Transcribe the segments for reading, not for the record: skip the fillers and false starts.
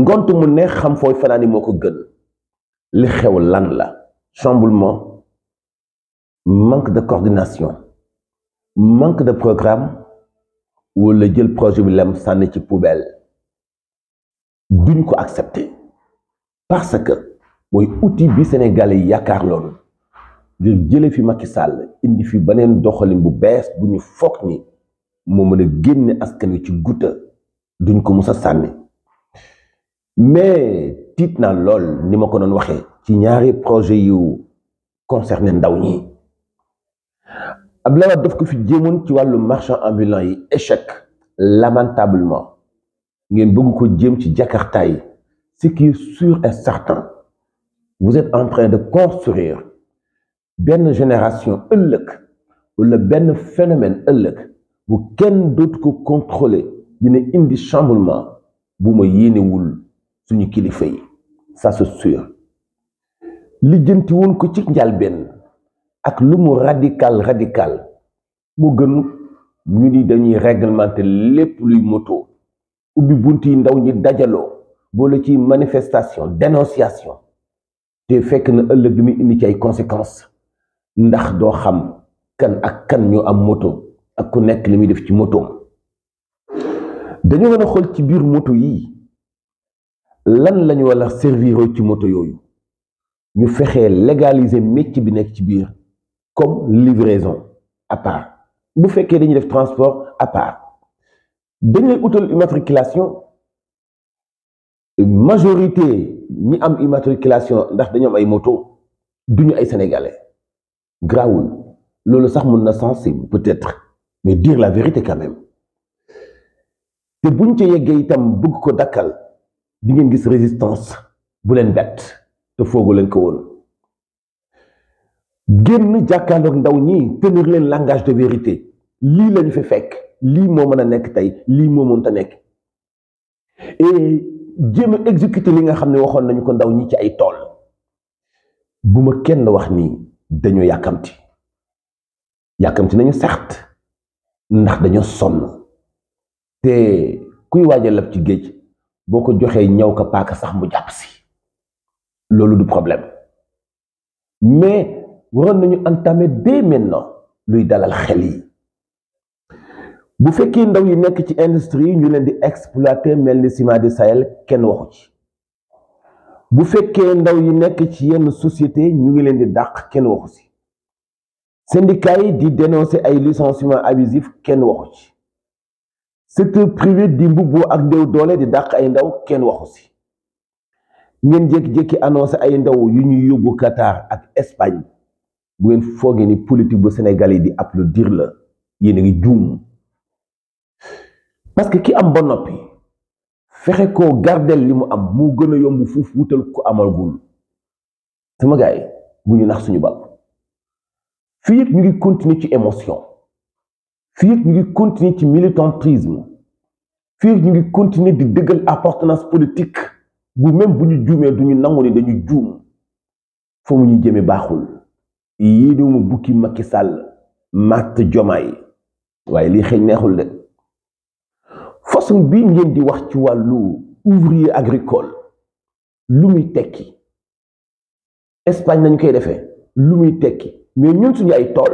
ngont mu neex xam fooy fanaani moo ko gën. li xew lan la chamboulement, manque de coordination, manque de programme wala jël projet bi lem sànni ci poubelle duñ ko accepter parce que mooy outil bi Sénégalais yi yaakaar loolu ngir jële fi Macky Sall indi fi beneen doxalin bu bees bu ñu foog ni moo mën a génne askan wi ci gutta duñ ko mus a sànni mais tiit naa lool ni ma ko doon waxee ci ñaari projet yu concerné ndaw ñi Abdoulaye Wade daf ko fi jéemoon ci wàllu marchand ambulant yi échec lamentablement ngeen bëgg ko jéem ci Jakarta yi ce qui est sûr et certain vous êtes en train de construire benn génération ëllëg wala benn phénomène ëllëg bu kenn dootu ko contrôler dina indi chamboulement bu ma yéenewul suñu kilifa yi ça c'est sûr lijjanti woon ko ci njalbeen ak lu mu radical mu gën ñu ni dañuy réglementer lépp luy moto ubbi bunt yi ndaw ñi dajaloo boole ci manifestation dénonciation te fekk na ëllëg mi indi ci ay conséquences ndax doo xam kan ak kan ñoo am moto ak ku nekk li muy def ci moto dañoo mën a xool ci biir moto yi lan lañu wala servir ci moto yooyu ñu fexee légaliser métier bi nekk ci biir comme livraison à part bu fekkee dañuy def transport à part dañ lay utal immatriculation majorité ñi am immatriculation ndax dañoo am ay moto duñu ay sénégalais grawul loolu sax mën na sensible peut-être mais dire la vérité quand même te buñ ca yeggee itam bëgg ko dakkal di ngeen gis résistance bu leen bett te foogu leen ko woon génn jàkkaarloog ndaw ñi tenir leen langage de vérité lii lañu fi fekk lii moo mën a nekk tey lii moo mënta nekk et jéem a exécuter li nga xam ne waxoon nañu ko ndaw ñi ci ay tool bu ma kenn wax ni dañoo yàkkamti nañu certes ndax dañoo sonn te kuy waaj a lab ci géej boo ko joxee ñaw ka paaka sax mu jàpp si loolu du problème mais waroon nañu entamer dès maintenant luy dalal xel yi bu fekkee ndaw yi nekk ci industrie yi ñu leen di exploiter mel ni ciment du Sahel kenn waxu ci bu fekkee ndaw yi nekk ci yenn société ñu ngi leen di dàq kenn waxu ci syndicat yi di dénoncer ay licenciements abusifs kenn waxu ci secteur privé di mbubboo ak néew doole di dàq ay ndaw kenn waxu ci ngeen jékki-jékki annoncé ay ndaw yu ñuy yóbbu Qatar ak Espagne bu ngeen foogee ni politique bu Sénégal yi di applaudir la yéen a ngi juum parce que ki am ba noppi fexe koo gardel li mu am moo gën a yomb fuuf wutal ko amalgul sama gars yi bu ñu nax suñu bopp fii yëpp ñu ngi continuer ci émotion fii yëpp ñu ngi continuer ci militantisme fii yëpp ñu ngi continuer di dëggal appartenance politique bu même bu ñu juumee du ñu nangu ni dañu juum fa mu ñu jëme baaxul yii di mu bukki Macky Sall matt Jomaay waaye lii xëy neexul de façon bii ngeen di wax ci wàllu ouvrier agricole lu muy tekki Espagne nañu koy defee lu muy tekki mais ñun suñu ay tool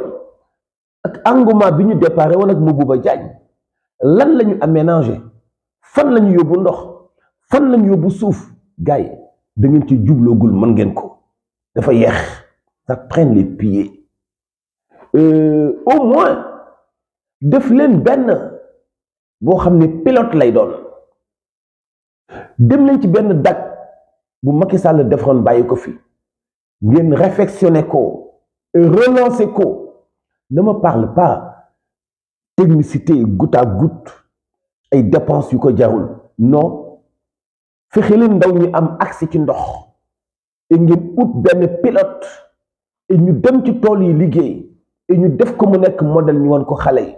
ak engouement bi ñu déparé woon ak Mabouba Diagne lan la ñu aménagé fan la ñu yóbbu ndox fan la ñu yóbbu suuf gars yi da ngeen ci jubloogul mën ngeen ko dafa yeex ça traîne les pieds au moins def leen benn boo xam ne pilote lay doon dem leen ci benn dak bu Macky Sall defoon bàyyi ko fi ngeen réflexionné ko et relancé ko ne me parle pas technicité goutte à goutte ay dépenses yu ko jarul non fexe leen ndaw ñi am accès ci ndox et ngeen ut benn pilote et ñu dem ci tool yi liggéey et ñu def ko mu nekk modèle ñu wan ko xale yi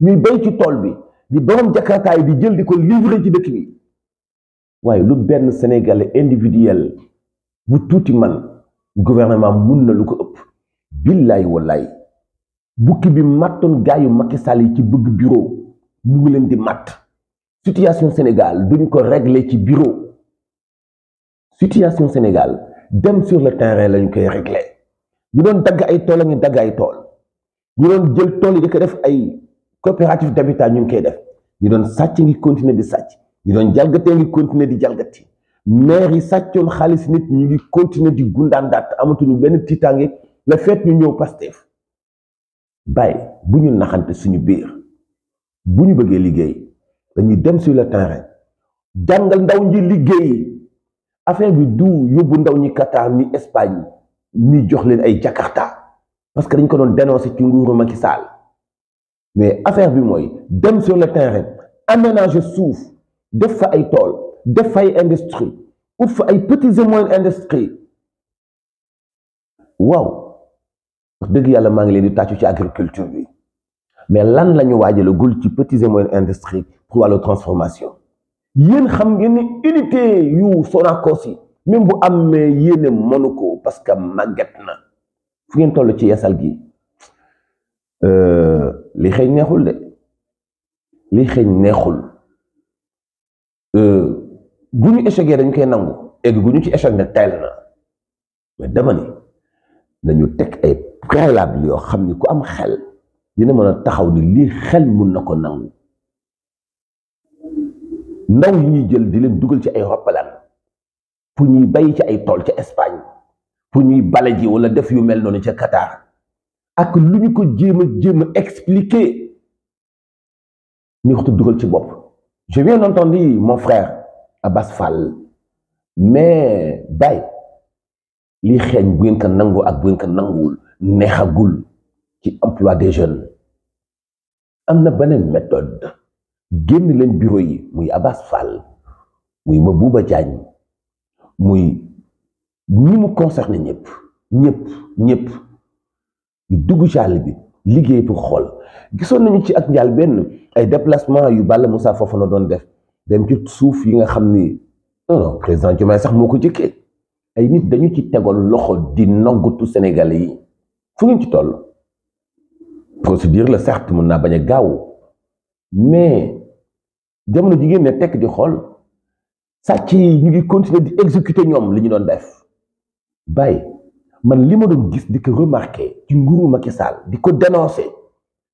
ñuy béy ci tool bi di borom Jakarta yi di jël di ko livrer ci dëkk bi waaye lu benn Sénégalais individuel bu tuuti man gouvernement mun na lu ko ëpp billaay wallaay bukki bi mattoon gaayu Macky Sall yi ci bëgg bureau mu ngi leen di matt situation Sénégal duñ ko régler ci bureau situation Sénégal dem sur le terrain lañu koy régler ñu doon dagg ay tool la ñu dagg ay tool ñu doon jël tool yi di ko def ay coopérative d'habitat ñu ngi koy def ñu doon sàcc ngi continuer di sàcc ñu doon jalgatee ngi continuer di jalgati maire yi sàccoon xaalis nit ñu ngi continuer di gundaandaat amatuñu benn tiitaange la fait ñu ñëw Pastef bàyyi bu ñu naxante suñu biir bu ñu bëggee liggéey dañuy dem sur le terrain jàngal ndaw ñi liggéey affaire bi du yóbbu ndaw ñi Qatar ni Espagne ni jox leen ay Jakarta parce que dañ ko doon dénoncer ci nguuru Macky Sall mais affaire bi mooy dem sur le terrain aménager suuf def fa ay tool def fa ay industrie ut fa ay petites et moyennes industries waaw wax dëgg yàlla maa ngi leen di tàccu ci agriculture bi mais lan la ñu waajale gul ci petites et moyennes industries pour wàllu transformation yéen xam ngeen ni unité yu Sonacos yi même bu amee yéene mënu ko parce que màgget na fu ngeen toll ci yeesal gi li xëy neexul de li xëy neexul bu ñu échecgee dañ koy nangu egg gu ñu ci échec ne teel na mais dama ni nañu teg ay préalable yoo xam ni ku am xel dina mën a taxaw ni lii xel mun na ko nangu ndaw yi ñuy jël di leen dugal ci ay roppalaan pour ñuy bay ci ay tool ca Espagne pour ñuy bale ji wala def yu mel noonu ca Qatar ak lu ñu ko jéem a expliquer ni waxtu dugal ci bopp. Je viens d'entendre mon frère Abass Fall mais bay li xeeñ bu ngeen ko nangoo ak bu ngeen ko nanguwul neexagul ci emploi des jeunes am na beneen méthode génn leen bureau yi muy Abass Fall muy Mabouba Diagne muy ñi mu concerné ñëpp ñu dugg ci àll bi liggéey pour xool gisoon nañu ci ak njaal benn ay déplacement yu Balla Moussa Fofana doon def dem ci suuf yi nga xam ni non président Diomaye sax moo ko jëkkee ay nit dañu ci tegoon loxo di noggutu Sénégalais yi fu ngeen ci toll procédure la certes mën naa bañ a gaaw mais jamono jigéen ne tekk di xool sàcc yi ñu ngi continuer di exécuter ñoom li ñu doon def bàyyi man li ma doon gis di ko remarqué ci nguuru Macky Sall di ko dénoncer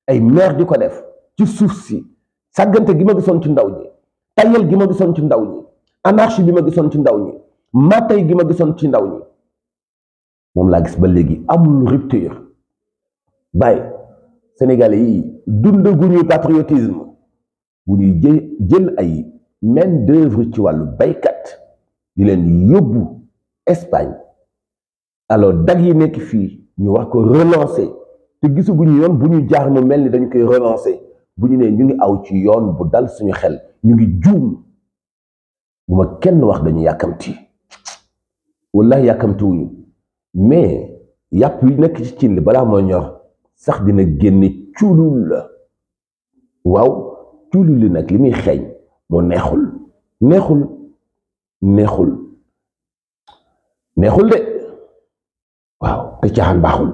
ay maire di ko def ci suuf si sàggante gi ma gisoon ci ndaw ñi tayal gi ma gisoon ci ndaw ñi anarchie bi ma gisoon ci ndaw ñi matay gi ma gisoon ci ndaw ñi moom laa gis ba léegi amul rupture bàyyi Sénégalais yi dundaguñu patriotisme bu ñuy jël ay main d'œuvre ci wàllu baykat di leen yóbbu Espagne alors dag yi nekk fii ñu wax ko relancer te gisaguñu yoon bu ñu jaar mu mel ni dañu koy relancer bu ñu nee ñu ngi aw ci yoon bu dal suñu xel ñu ngi juum bu ma kenn wax dañu yàkkamti wallahi yàkkamtiwuñu mais yàpp yi nekk ci cin li balaa moo ñor sax dina génne cuulul la waaw cuulul li nag li muy xeeñ moo neexul de waaw te caaxaan baaxul